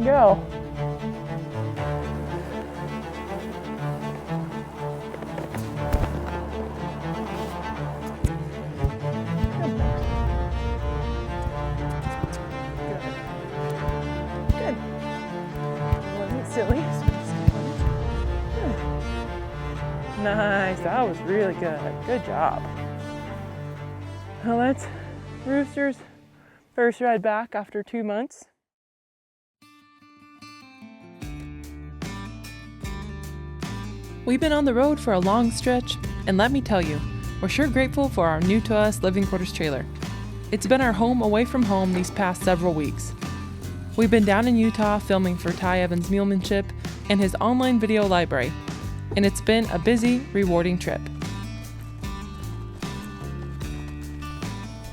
you go. Good. Wasn't silly. Good. Nice. That was really good. Good job. Well, that's Rooster's first ride back after 2 months. We've been on the road for a long stretch, and let me tell you, we're sure grateful for our new to us living quarters trailer. It's been our home away from home these past several weeks. We've been down in Utah filming for Ty Evans Mulemanship and his online video library, and it's been a busy, rewarding trip.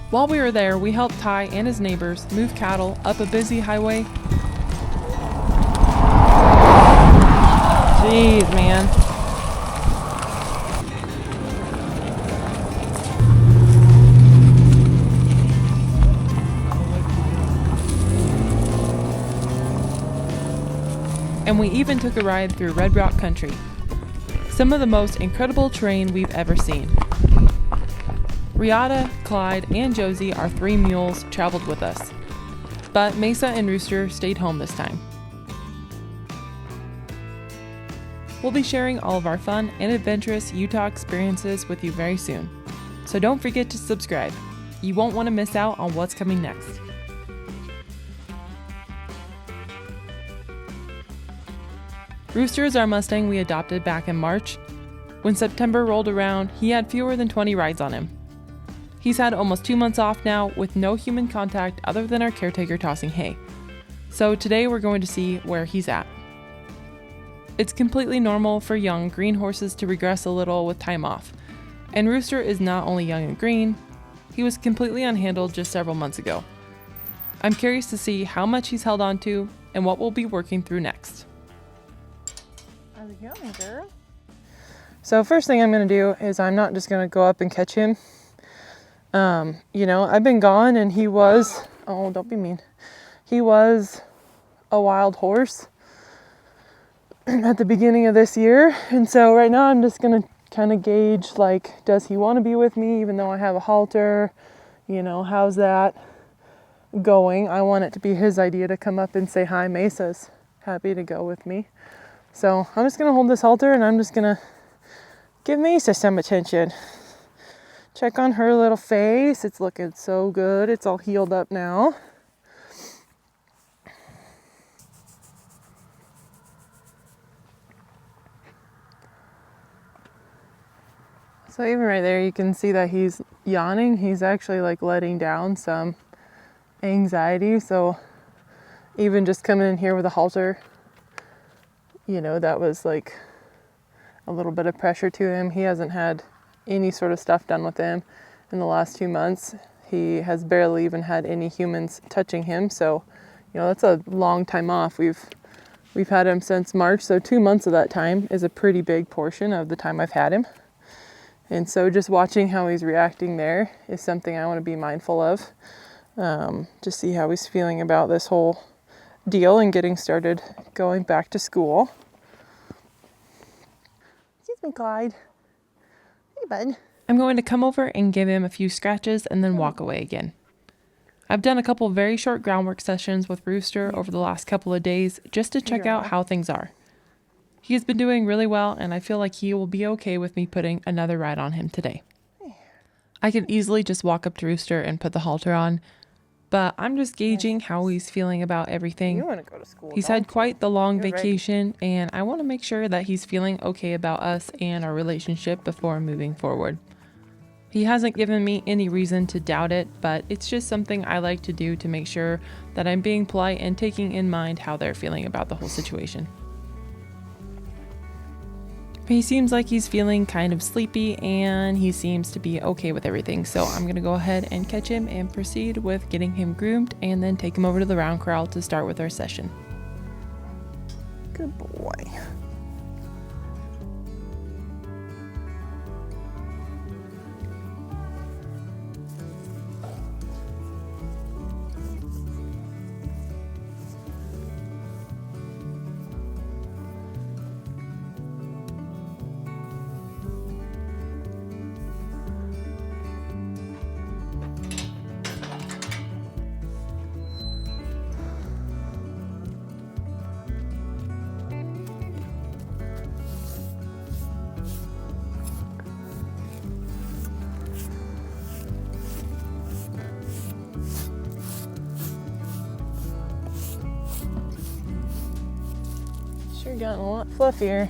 While we were there, we helped Ty and his neighbors move cattle up a busy highway. Jeez, man. And we even took a ride through Red Rock Country. Some of the most incredible terrain we've ever seen. Riata, Clyde, and Josie, our 3 mules, traveled with us. But Mesa and Rooster stayed home this time. We'll be sharing all of our fun and adventurous Utah experiences with you very soon. So don't forget to subscribe. You won't want to miss out on what's coming next. Rooster is our Mustang we adopted back in March. When September rolled around, he had fewer than 20 rides on him. He's had almost 2 months off now with no human contact other than our caretaker tossing hay. So today we're going to see where he's at. It's completely normal for young green horses to regress a little with time off. And Rooster is not only young and green, he was completely unhandled just several months ago. I'm curious to see how much he's held on to and what we'll be working through next. How's it going, girl? So first thing I'm going to do is I'm not just going to go up and catch him. I've been gone and he was, oh, don't be mean. He was a wild horse at the beginning of this year. And so right now I'm just going to kind of gauge, like, does he want to be with me even though I have a halter? How's that going? I want it to be his idea to come up and say hi. Mesa's happy to go with me. So I'm just going to hold this halter and I'm just going to give Mesa some attention. Check on her little face. It's looking so good. It's all healed up now. So even right there, you can see that he's yawning. He's actually like letting down some anxiety. So even just coming in here with a halter, that was like a little bit of pressure to him. He hasn't had any sort of stuff done with him in the last 2 months. He has barely even had any humans touching him. So, that's a long time off. We've had him since March. So 2 months of that time is a pretty big portion of the time I've had him. And so just watching how he's reacting there is something I want to be mindful of. Just see how he's feeling about this whole deal and getting started going back to school. Excuse me, Clyde. Hey, bud. I'm going to come over and give him a few scratches and then walk away again. I've done a couple very short groundwork sessions with Rooster over the last couple of days just to check out how things are. He has been doing really well and I feel like he will be okay with me putting another ride on him today. I could easily just walk up to Rooster and put the halter on, but I'm just gauging how he's feeling about everything. You want to go to school, He's had quite the long vacation and I want to make sure that he's feeling okay about us and our relationship before moving forward. He hasn't given me any reason to doubt it, but it's just something I like to do to make sure that I'm being polite and taking in mind how they're feeling about the whole situation. He seems like he's feeling kind of sleepy and he seems to be okay with everything. So I'm going to go ahead and catch him and proceed with getting him groomed and then take him over to the round corral to start with our session. Good boy. You're getting a lot fluffier.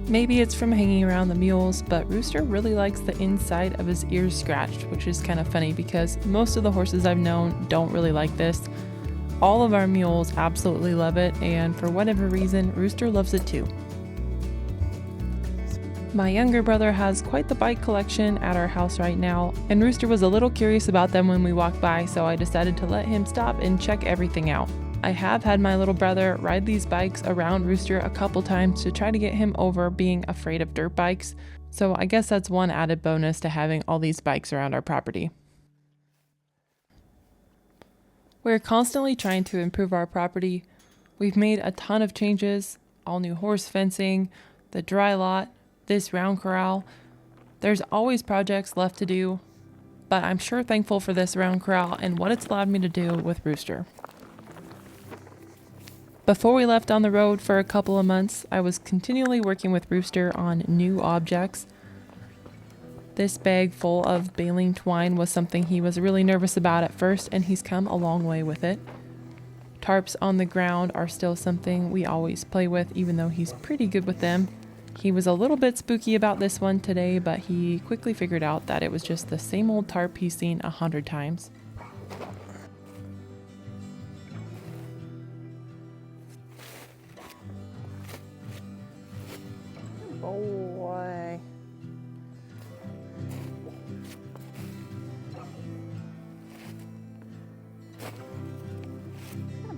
Maybe it's from hanging around the mules, but Rooster really likes the inside of his ears scratched, which is kind of funny because most of the horses I've known don't really like this. All of our mules absolutely love it, and for whatever reason, Rooster loves it too. My younger brother has quite the bike collection at our house right now, and Rooster was a little curious about them when we walked by, so I decided to let him stop and check everything out. I have had my little brother ride these bikes around Rooster a couple times to try to get him over being afraid of dirt bikes, so I guess that's one added bonus to having all these bikes around our property. We're constantly trying to improve our property. We've made a ton of changes, all new horse fencing, the dry lot, this round corral. There's always projects left to do, but I'm sure thankful for this round corral and what it's allowed me to do with Rooster. Before we left on the road for a couple of months, I was continually working with Rooster on new objects. This bag full of baling twine was something he was really nervous about at first, and he's come a long way with it. Tarps on the ground are still something we always play with, even though he's pretty good with them. He was a little bit spooky about this one today, but he quickly figured out that it was just the same old tarp he's seen 100 times. Boy.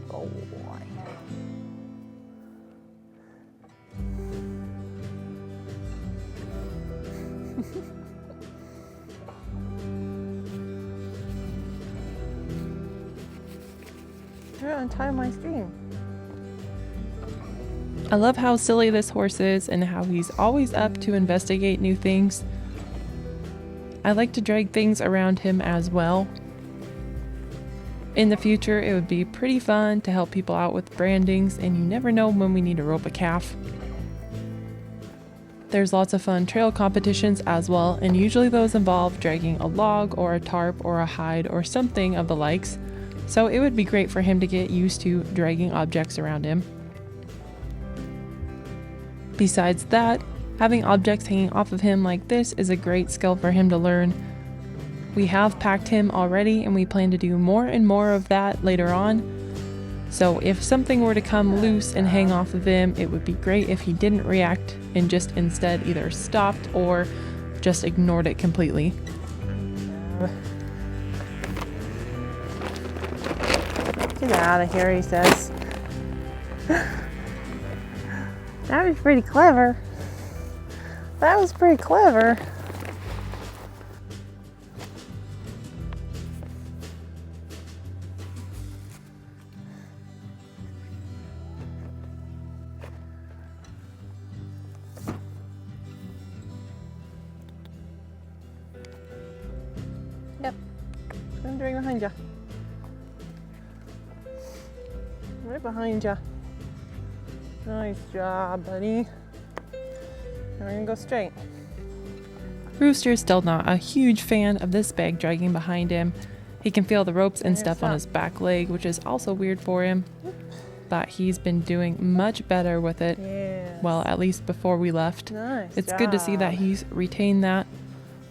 Boy. You're gonna untie my string. I love how silly this horse is and how he's always up to investigate new things. I like to drag things around him as well. In the future, it would be pretty fun to help people out with brandings, and you never know when we need to rope a calf. There's lots of fun trail competitions as well, and usually those involve dragging a log or a tarp or a hide or something of the likes, so it would be great for him to get used to dragging objects around him. Besides that, having objects hanging off of him like this is a great skill for him to learn. We have packed him already, and we plan to do more and more of that later on. So if something were to come loose and hang off of him, it would be great if he didn't react and just instead either stopped or just ignored it completely. Get out of here, he says. That was pretty clever. That was pretty clever. Yep. I'm right behind you. Right behind you. Nice job, buddy. Now we're gonna go straight. Rooster's still not a huge fan of this bag dragging behind him. He can feel the ropes and stuff on his back leg, which is also weird for him. But he's been doing much better with it. Yes. Well, at least before we left. Nice It's good to see that he's retained that.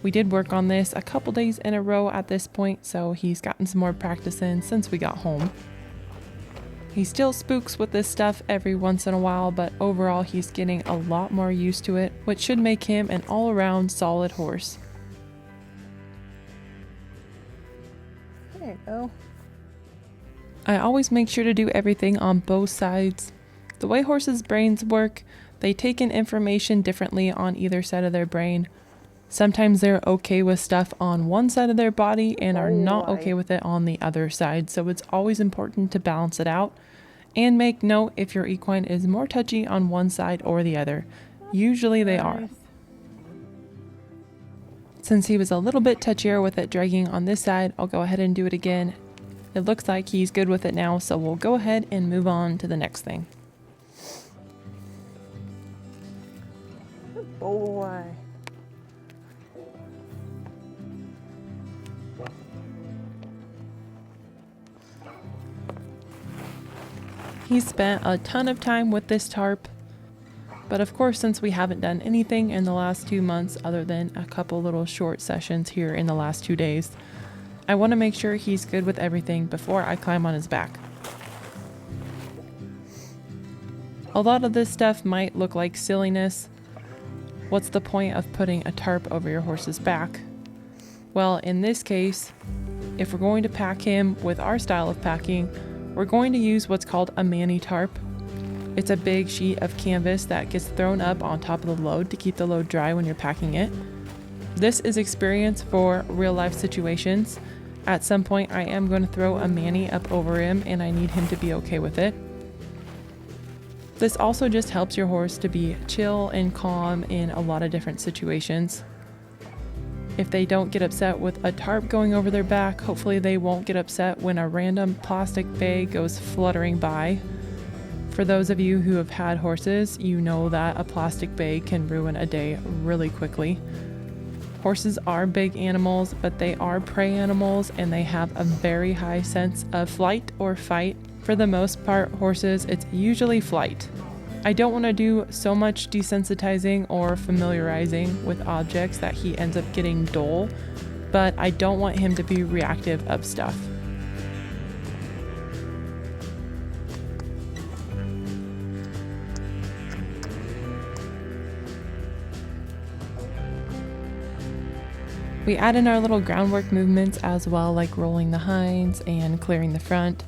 We did work on this a couple days in a row at this point, so he's gotten some more practice in since we got home. He still spooks with this stuff every once in a while, but overall he's getting a lot more used to it, which should make him an all-around solid horse. There you go. I always make sure to do everything on both sides. The way horses' brains work, they take in information differently on either side of their brain. Sometimes they're okay with stuff on one side of their body and are not Boy. okay with it on the other side. So it's always important to balance it out and make note if your equine is more touchy on one side or the other. Usually they are. Nice. Since he was a little bit touchier with it dragging on this side, I'll go ahead and do it again. It looks like he's good with it now, so we'll go ahead and move on to the next thing. Good boy. He's spent a ton of time with this tarp, but of course, since we haven't done anything in the last 2 months other than a couple little short sessions here in the last 2 days, I want to make sure he's good with everything before I climb on his back. A lot of this stuff might look like silliness. What's the point of putting a tarp over your horse's back? Well, in this case, if we're going to pack him with our style of packing, we're going to use what's called a mani tarp. It's a big sheet of canvas that gets thrown up on top of the load to keep the load dry when you're packing it. This is experience for real life situations. At some point, I am going to throw a mani up over him and I need him to be okay with it. This also just helps your horse to be chill and calm in a lot of different situations. If they don't get upset with a tarp going over their back, hopefully they won't get upset when a random plastic bag goes fluttering by. For those of you who have had horses, you know that a plastic bag can ruin a day really quickly. Horses are big animals, but they are prey animals and they have a very high sense of flight or fight. For the most part, horses, it's usually flight. I don't want to do so much desensitizing or familiarizing with objects that he ends up getting dull, but I don't want him to be reactive of stuff. We add in our little groundwork movements as well, like rolling the hinds and clearing the front.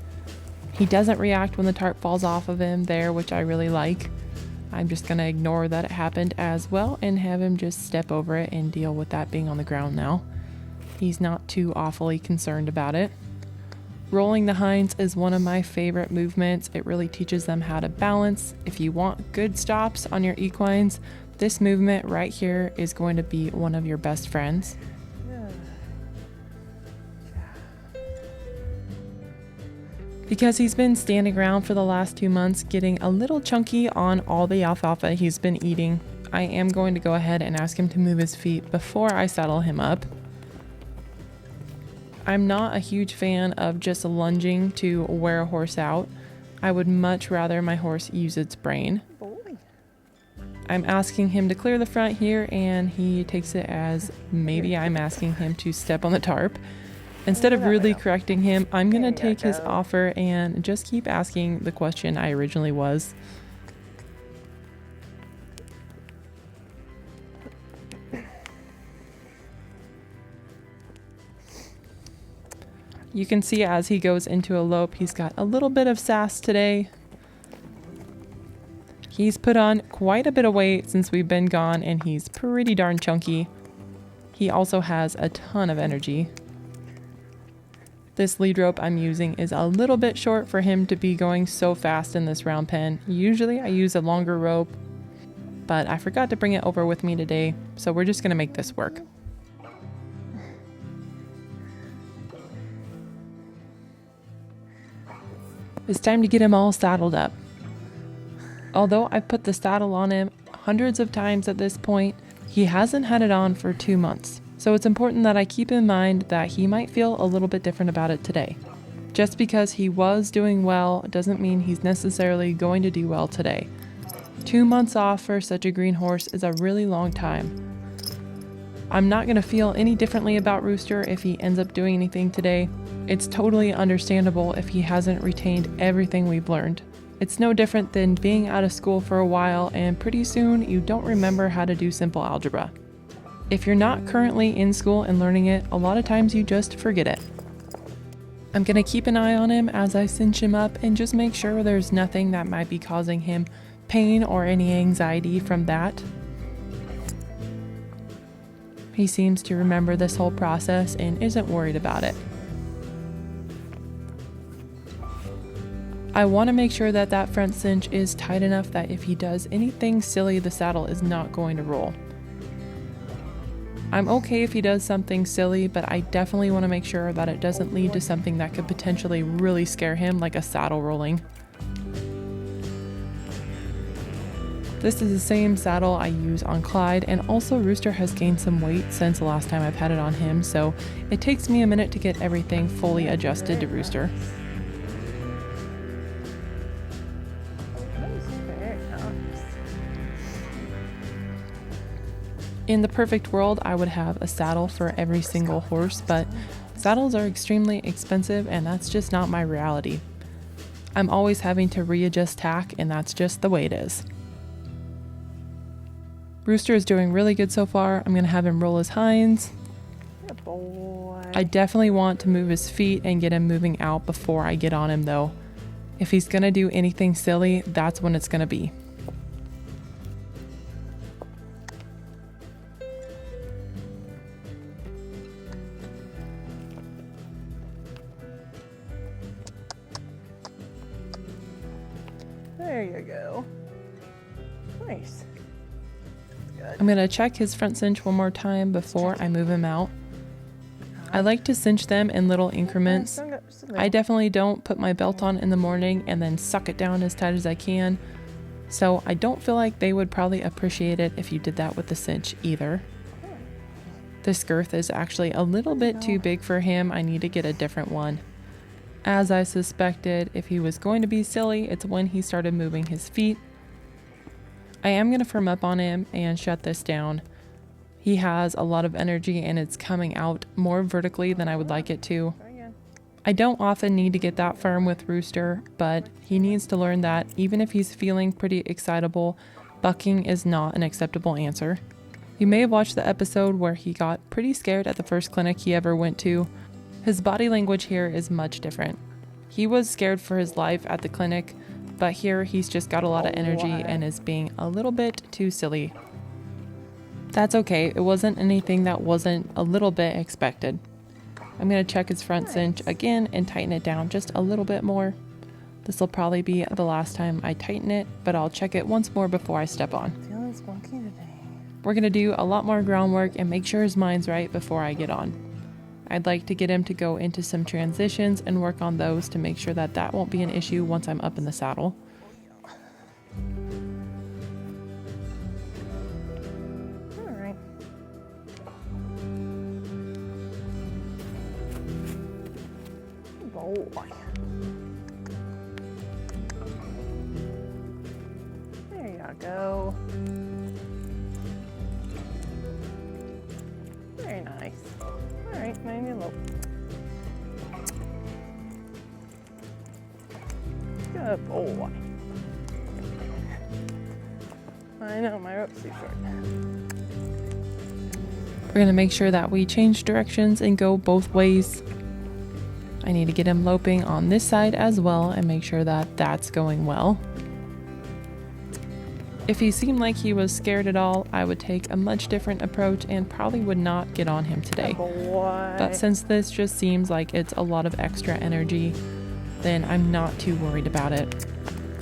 He doesn't react when the tarp falls off of him there, which I really like. I'm just going to ignore that it happened as well and have him just step over it and deal with that being on the ground now. He's not too awfully concerned about it. Rolling the hinds is one of my favorite movements. It really teaches them how to balance. If you want good stops on your equines, this movement right here is going to be one of your best friends. Because he's been standing around for the last 2 months, getting a little chunky on all the alfalfa he's been eating, I am going to go ahead and ask him to move his feet before I saddle him up. I'm not a huge fan of just lunging to wear a horse out. I would much rather my horse use its brain. I'm asking him to clear the front here, and he takes it as maybe I'm asking him to step on the tarp. Instead of rudely correcting him, I'm going to take his offer and just keep asking the question I originally was. You can see as he goes into a lope, he's got a little bit of sass today. He's put on quite a bit of weight since we've been gone, and he's pretty darn chunky. He also has a ton of energy. This lead rope I'm using is a little bit short for him to be going so fast in this round pen. Usually I use a longer rope, but I forgot to bring it over with me today, so we're just going to make this work. It's time to get him all saddled up. Although I've put the saddle on him hundreds of times at this point, he hasn't had it on for 2 months. So it's important that I keep in mind that he might feel a little bit different about it today. Just because he was doing well doesn't mean he's necessarily going to do well today. 2 months off for such a green horse is a really long time. I'm not going to feel any differently about Rooster if he ends up doing anything today. It's totally understandable if he hasn't retained everything we've learned. It's no different than being out of school for a while and pretty soon you don't remember how to do simple algebra. If you're not currently in school and learning it, a lot of times you just forget it. I'm going to keep an eye on him as I cinch him up and just make sure there's nothing that might be causing him pain or any anxiety from that. He seems to remember this whole process and isn't worried about it. I want to make sure that that front cinch is tight enough that if he does anything silly, the saddle is not going to roll. I'm okay if he does something silly, but I definitely want to make sure that it doesn't lead to something that could potentially really scare him, like a saddle rolling. This is the same saddle I use on Clyde, and also Rooster has gained some weight since the last time I've had it on him, so it takes me a minute to get everything fully adjusted to Rooster. In the perfect world, I would have a saddle for every single horse, but saddles are extremely expensive and that's just not my reality. I'm always having to readjust tack, and that's just the way it is. Rooster is doing really good so far. I'm going to have him roll his hinds. Good boy. I definitely want to move his feet and get him moving out before I get on him though. If he's going to do anything silly, that's when it's going to be. There you go. Nice. Good. I'm going to check his front cinch one more time before I move him out. I like to cinch them in little increments. I definitely don't put my belt on in the morning and then suck it down as tight as I can. So I don't feel like they would probably appreciate it if you did that with the cinch either. This girth is actually a little bit too big for him. I need to get a different one. As I suspected, if he was going to be silly, it's when he started moving his feet. I am going to firm up on him and shut this down. He has a lot of energy and it's coming out more vertically than I would like it to. I don't often need to get that firm with Rooster, but he needs to learn that even if he's feeling pretty excitable, bucking is not an acceptable answer. You may have watched the episode where he got pretty scared at the first clinic he ever went to. His body language here is much different. He was scared for his life at the clinic, but here he's just got a lot of energy and is being a little bit too silly. That's okay, it wasn't anything that wasn't a little bit expected. I'm going to check his front cinch again and tighten it down just a little bit more. This will probably be the last time I tighten it, but I'll check it once more before I step on. Feeling spunky today. We're going to do a lot more groundwork and make sure his mind's right before I get on. I'd like to get him to go into some transitions and work on those to make sure that that won't be an issue once I'm up in the saddle. All right. Good boy. There you go. Very nice. All right, maybe Lope. Good boy. I know, my rope's too short. We're going to make sure that we change directions and go both ways. I need to get him loping on this side as well and make sure that that's going well. If he seemed like he was scared at all, I would take a much different approach and probably would not get on him today. But since this just seems like it's a lot of extra energy, then I'm not too worried about it.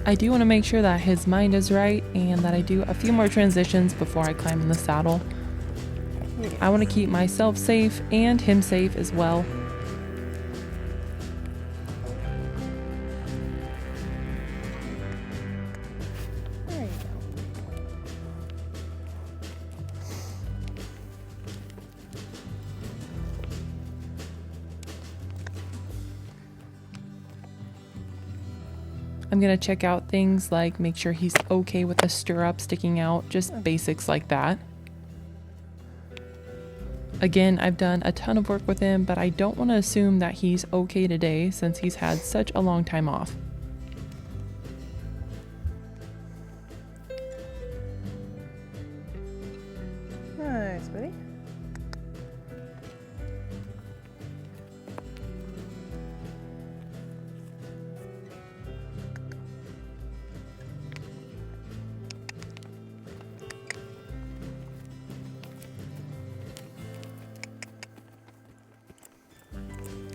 I do want to make sure that his mind is right and that I do a few more transitions before I climb in the saddle. I want to keep myself safe and him safe as well. There you go. I'm going to check out things like make sure he's okay with the stirrup sticking out, just basics like that. Again, I've done a ton of work with him, but I don't want to assume that he's okay today since he's had such a long time off. Nice, buddy.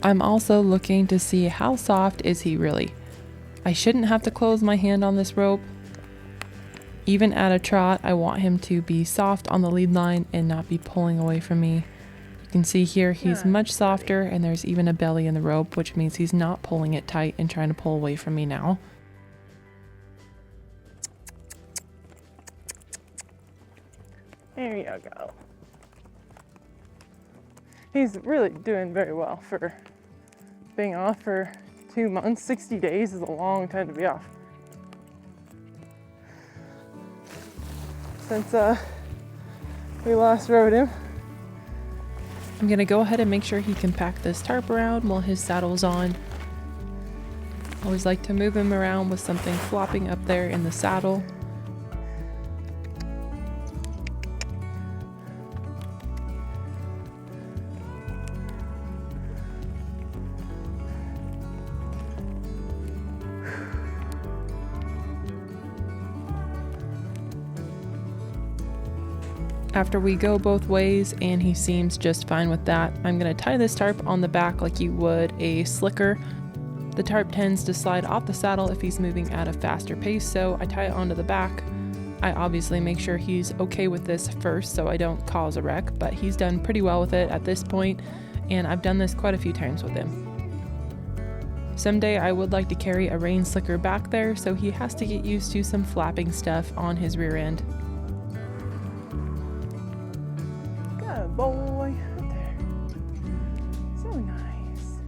I'm also looking to see how soft is he really. I shouldn't have to close my hand on this rope. Even at a trot, I want him to be soft on the lead line and not be pulling away from me. You can see here he's much softer, and there's even a belly in the rope, which means he's not pulling it tight and trying to pull away from me now. There you go. He's really doing very well for being off for 2 months. 60 days is a long time to be off. Since we last rode him. I'm gonna go ahead and make sure he can pack this tarp around while his saddle's on. Always like to move him around with something flopping up there in the saddle. After we go both ways and he seems just fine with that, I'm going to tie this tarp on the back like you would a slicker. The tarp tends to slide off the saddle if he's moving at a faster pace, so I tie it onto the back. I obviously make sure he's okay with this first so I don't cause a wreck, but he's done pretty well with it at this point, and I've done this quite a few times with him. Someday I would like to carry a rein slicker back there, so he has to get used to some flapping stuff on his rear end. Good boy, right there. So nice.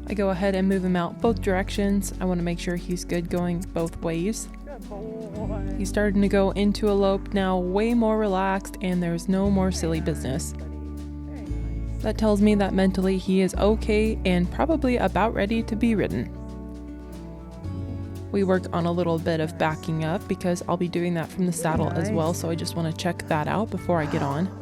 I go ahead and move him out both directions. I want to make sure he's good going both ways. Good boy. He's starting to go into a lope now, way more relaxed, and there's no more silly business. Very nice. That tells me that mentally he is okay and probably about ready to be ridden. We work on a little bit of backing up because I'll be doing that from the saddle as well, so I just want to check that out before I get on.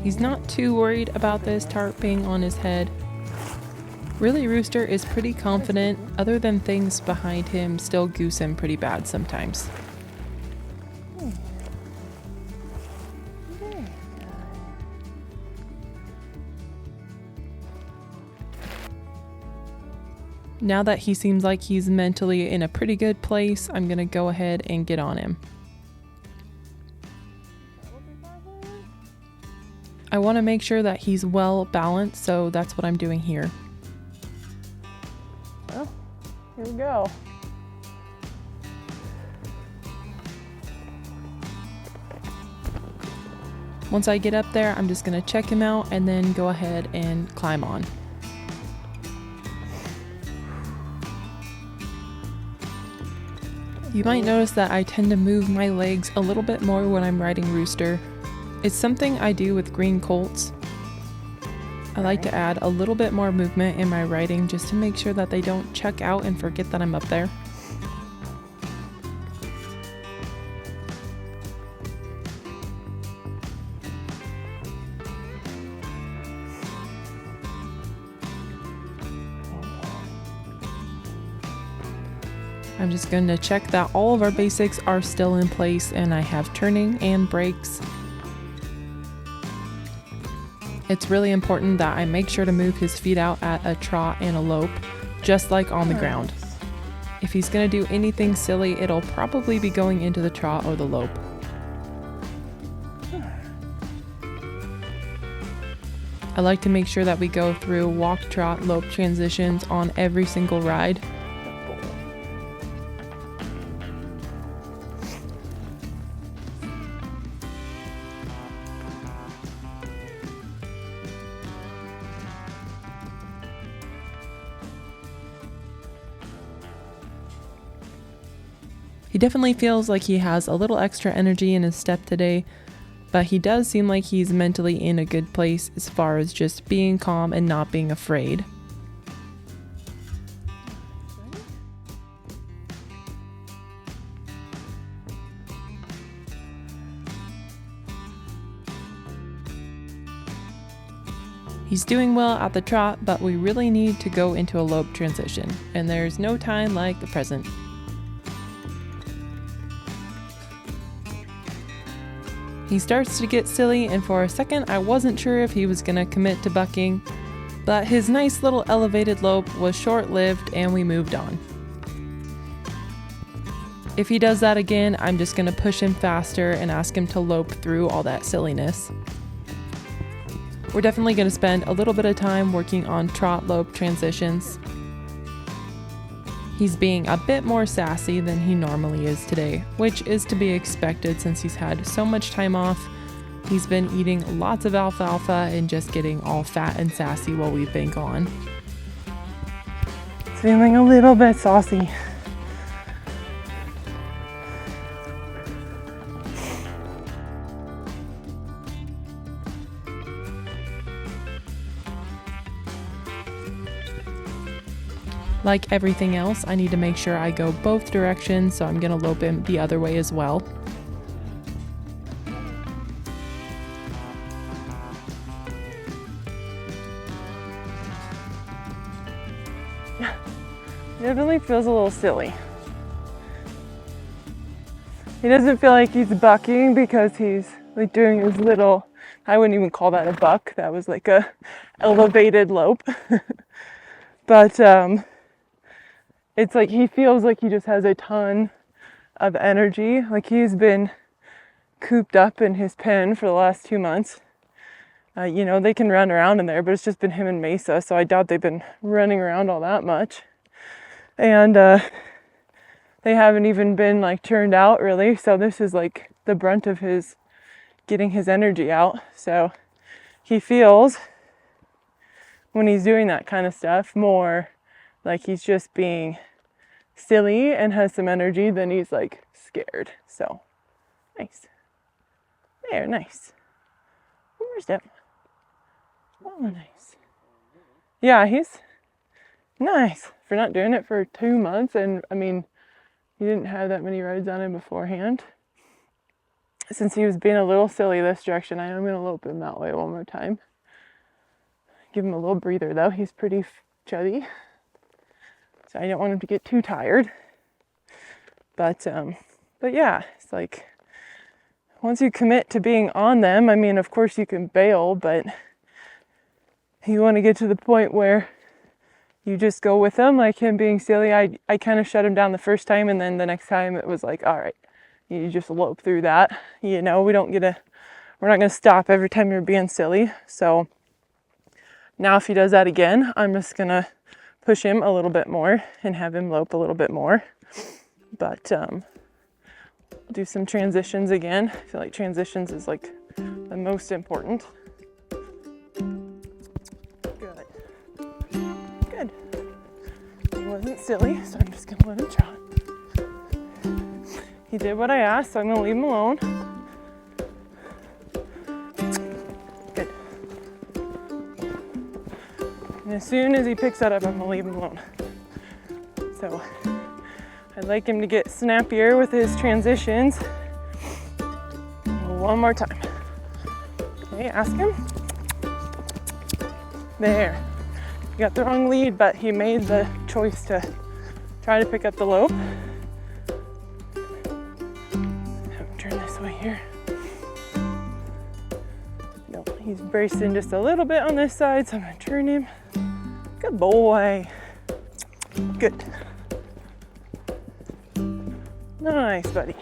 He's not too worried about this tarp being on his head. Really, Rooster is pretty confident, other than things behind him still goose him pretty bad sometimes. Now that he seems like he's mentally in a pretty good place, I'm gonna go ahead and get on him. I want to make sure that he's well balanced, so that's what I'm doing here. Well, here we go. Once I get up there, I'm just going to check him out and then go ahead and climb on. You might notice that I tend to move my legs a little bit more when I'm riding Rooster. It's something I do with green colts. I like to add a little bit more movement in my riding just to make sure that they don't check out and forget that I'm up there. I'm just going to check that all of our basics are still in place and I have turning and brakes. It's really important that I make sure to move his feet out at a trot and a lope, just like on the ground. If he's going to do anything silly, it'll probably be going into the trot or the lope. I like to make sure that we go through walk, trot, lope transitions on every single ride. He definitely feels like he has a little extra energy in his step today, but he does seem like he's mentally in a good place as far as just being calm and not being afraid. He's doing well at the trot, but we really need to go into a Lope transition, and there's no time like the present. He starts to get silly, and for a second I wasn't sure if he was gonna commit to bucking, but his nice little elevated lope was short-lived and we moved on. If he does that again, I'm just gonna push him faster and ask him to lope through all that silliness. We're definitely gonna spend a little bit of time working on trot lope transitions. He's being a bit more sassy than he normally is today, which is to be expected since he's had so much time off. He's been eating lots of alfalfa and just getting all fat and sassy while we've been gone. Feeling a little bit saucy. Like everything else, I need to make sure I go both directions, so I'm gonna lope him the other way as well. Definitely feels a little silly. He doesn't feel like he's bucking because he's like doing his little, I wouldn't even call that a buck. That was like a elevated lope. But it's like he feels like he just has a ton of energy. Like he's been cooped up in his pen for the last 2 months. You know, they can run around in there, but it's just been him and Mesa, so I doubt they've been running around all that much. And they haven't even been like turned out really, so this is like the brunt of his getting his energy out. So he feels, when he's doing that kind of stuff, more like he's just being silly and has some energy than he's like scared. So nice. There, nice. Where's that? Oh, nice. Yeah, he's nice for not doing it for 2 months. And I mean, he didn't have that many rides on him beforehand. Since he was being a little silly this direction, I am going to lope him that way one more time. Give him a little breather though. He's pretty chubby, so I don't want him to get too tired. But yeah, it's like once you commit to being on them, I mean, of course you can bail, but you want to get to the point where you just go with them, like him being silly. I kind of shut him down the first time, and then the next time it was like, all right, you just lope through that. You know, we're not gonna stop every time you're being silly. So now if he does that again, I'm just gonna push him a little bit more and have him lope a little bit more. But do some transitions again. I feel like transitions is like the most important. Good. Good. He wasn't silly, so I'm just gonna let him trot. He did what I asked, so I'm gonna leave him alone. Good. And as soon as he picks that up, I'm gonna leave him alone. So I'd like him to get snappier with his transitions. One more time. Okay, ask him. There. You got the wrong lead, but he made the choice to try to pick up the lope. Turn this way here. No, he's bracing just a little bit on this side, so I'm gonna turn him. Good boy. Good. Nice, buddy.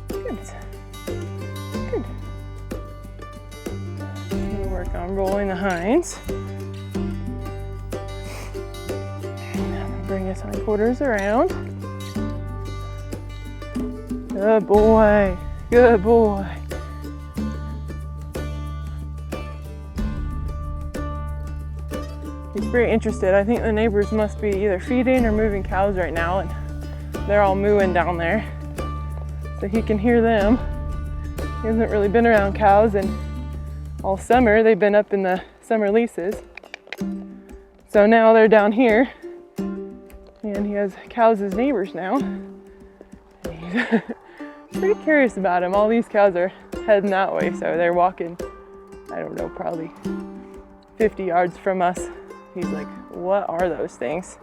Good. Good. I'm gonna work on rolling the hinds. Bring his hindquarters around. Good boy. Good boy. He's pretty interested. I think the neighbors must be either feeding or moving cows right now, and they're all mooing down there. So he can hear them. He hasn't really been around cows, and all summer they've been up in the summer leases. So now they're down here, and he has cows as neighbors now. He's pretty curious about him. All these cows are heading that way, so they're walking, I don't know, probably 50 yards from us. He's like, what are those things?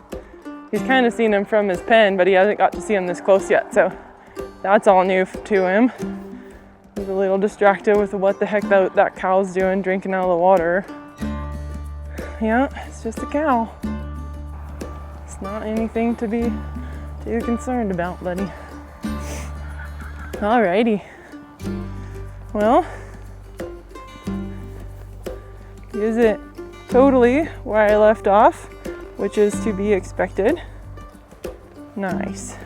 He's kind of seen them from his pen, but he hasn't got to see them this close yet, so that's all new to him. He's a little distracted with what the heck that cow's doing, drinking out of the water. Yeah, it's just a cow. It's not anything to be too concerned about, buddy. Alrighty. Well, is it totally where I left off, which is to be expected. Nice.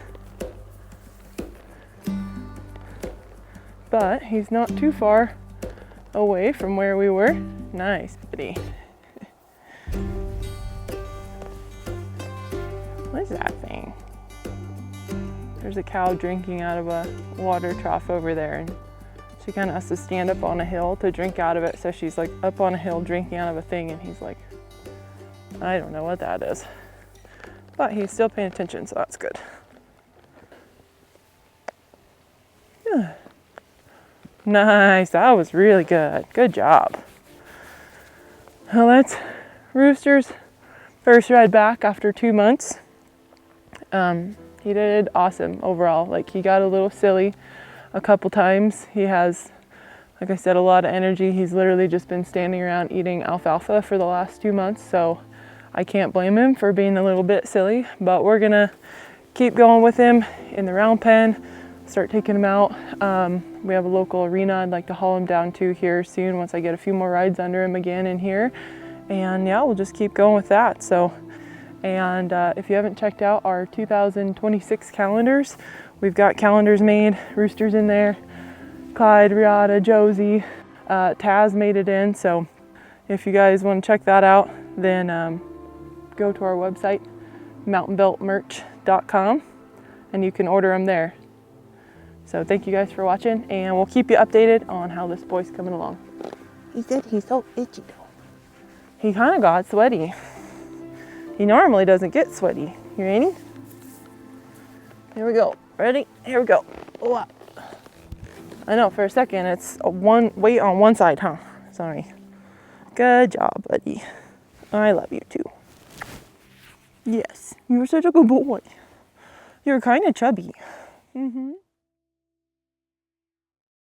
But he's not too far away from where we were. Nice, buddy. What is that thing? There's a cow drinking out of a water trough over there, and she kind of has to stand up on a hill to drink out of it. So she's like up on a hill drinking out of a thing, and he's like, I don't know what that is. But he's still paying attention, so that's good. Yeah. Nice, that was really good. Good job. Well, that's Rooster's first ride back after 2 months. He did awesome overall. Like, he got a little silly a couple times. He has, like I said, a lot of energy. He's literally just been standing around eating alfalfa for the last 2 months, so I can't blame him for being a little bit silly, but we're gonna keep going with him in the round pen, start taking him out. We have a local arena I'd like to haul him down to here soon once I get a few more rides under him again in here. And yeah, we'll just keep going with that. So, and if you haven't checked out our 2026 calendars, we've got calendars made. Rooster's in there, Clyde, Riata, Josie, Taz made it in. So if you guys want to check that out, then go to our website, mountainbeltmerch.com, and you can order them there. So thank you guys for watching, and we'll keep you updated on how this boy's coming along. He said he's so itchy though. He kind of got sweaty. He normally doesn't get sweaty. You ready? Here we go. Ready? Here we go. Wow. I know, for a second it's one weight on one side, huh? Sorry. Good job, buddy. I love you too. Yes, you were such a good boy. You're kind of chubby. Mm-hmm.